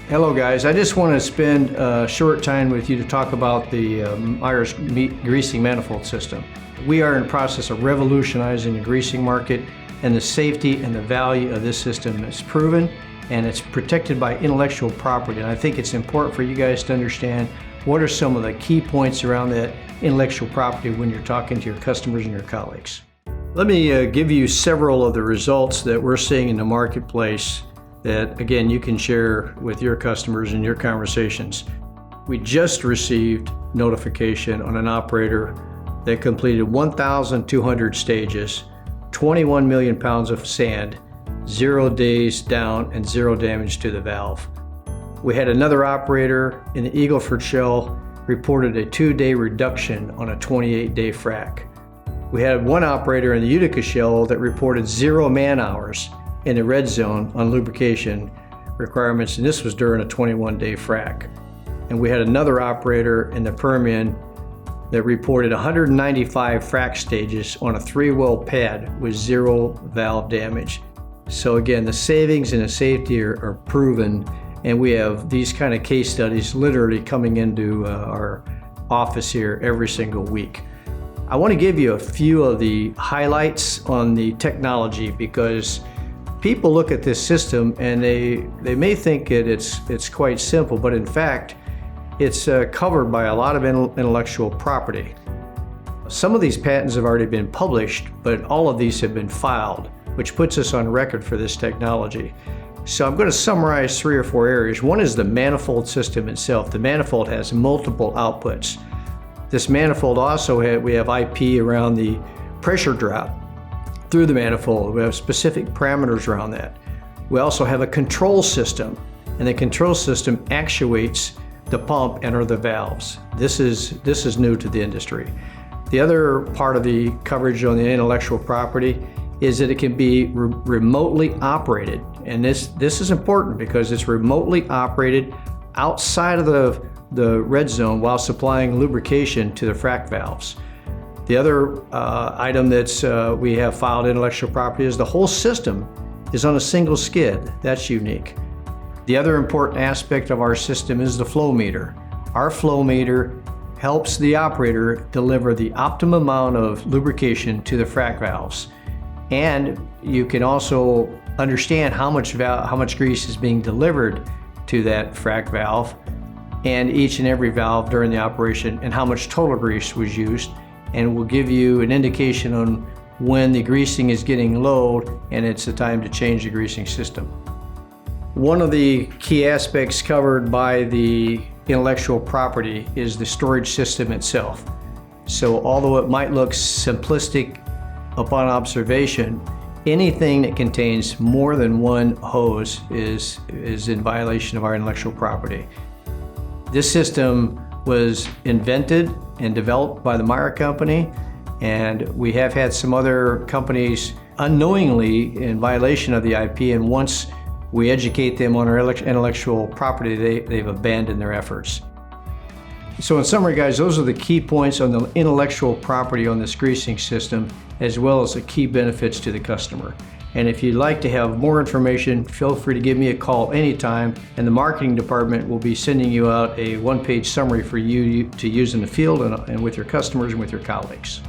Hello guys, I just want to spend a short time with you to talk about the MEYER greasing manifold system. We are in the process of revolutionizing the greasing market, and the safety and the value of this system is proven, and it's protected by intellectual property. And I think it's important for you guys to understand what are some of the key points around that intellectual property when you're talking to your customers and your colleagues. Let me give you several of the results that we're seeing in the marketplace that, again, you can share with your customers in your conversations. We just received notification on an operator that completed 1,200 stages, 21 million pounds of sand, 0 days down and 0 damage to the valve. We had another operator in the Eagle Ford Shale reported a 2-day reduction on a 28-day frac. We had one operator in the Utica Shale that reported 0 man-hours in the red zone on lubrication requirements, and this was during a 21-day frac. And we had another operator in the Permian that reported 195 frac stages on a 3-well pad with 0 valve damage. So again, the savings and the safety are proven, and we have these kind of case studies literally coming into our office here every single week. I want to give you a few of the highlights on the technology, because people look at this system and they may think it's quite simple, but in fact, it's covered by a lot of intellectual property. Some of these patents have already been published, but all of these have been filed, which puts us on record for this technology. So I'm going to summarize 3 or 4 areas. One is the manifold system itself. The manifold has multiple outputs. This manifold also we have IP around the pressure drop through the manifold. We have specific parameters around that. We also have a control system, and the control system actuates the pump and/or the valves. This is new to the industry. The other part of the coverage on the intellectual property is that it can be remotely operated, and this is important because it's remotely operated outside of the red zone while supplying lubrication to the frac valves. The other item that's we have filed intellectual property is the whole system is on a single skid. That's unique. The other important aspect of our system is the flow meter. Our flow meter helps the operator deliver the optimum amount of lubrication to the frac valves. And you can also understand how much grease is being delivered to that frac valve and each and every valve during the operation, and how much total grease was used, and will give you an indication on when the greasing is getting low and it's the time to change the greasing system. One of the key aspects covered by the intellectual property is the storage system itself. So although it might look simplistic upon observation, anything that contains more than one hose is in violation of our intellectual property. This system was invented and developed by the MEYER company, and we have had some other companies unknowingly in violation of the IP, and once we educate them on our intellectual property, they've abandoned their efforts. So in summary, guys, those are the key points on the intellectual property on this greasing system, as well as the key benefits to the customer. And if you'd like to have more information, feel free to give me a call anytime, and the marketing department will be sending you out a 1-page summary for you to use in the field and with your customers and with your colleagues.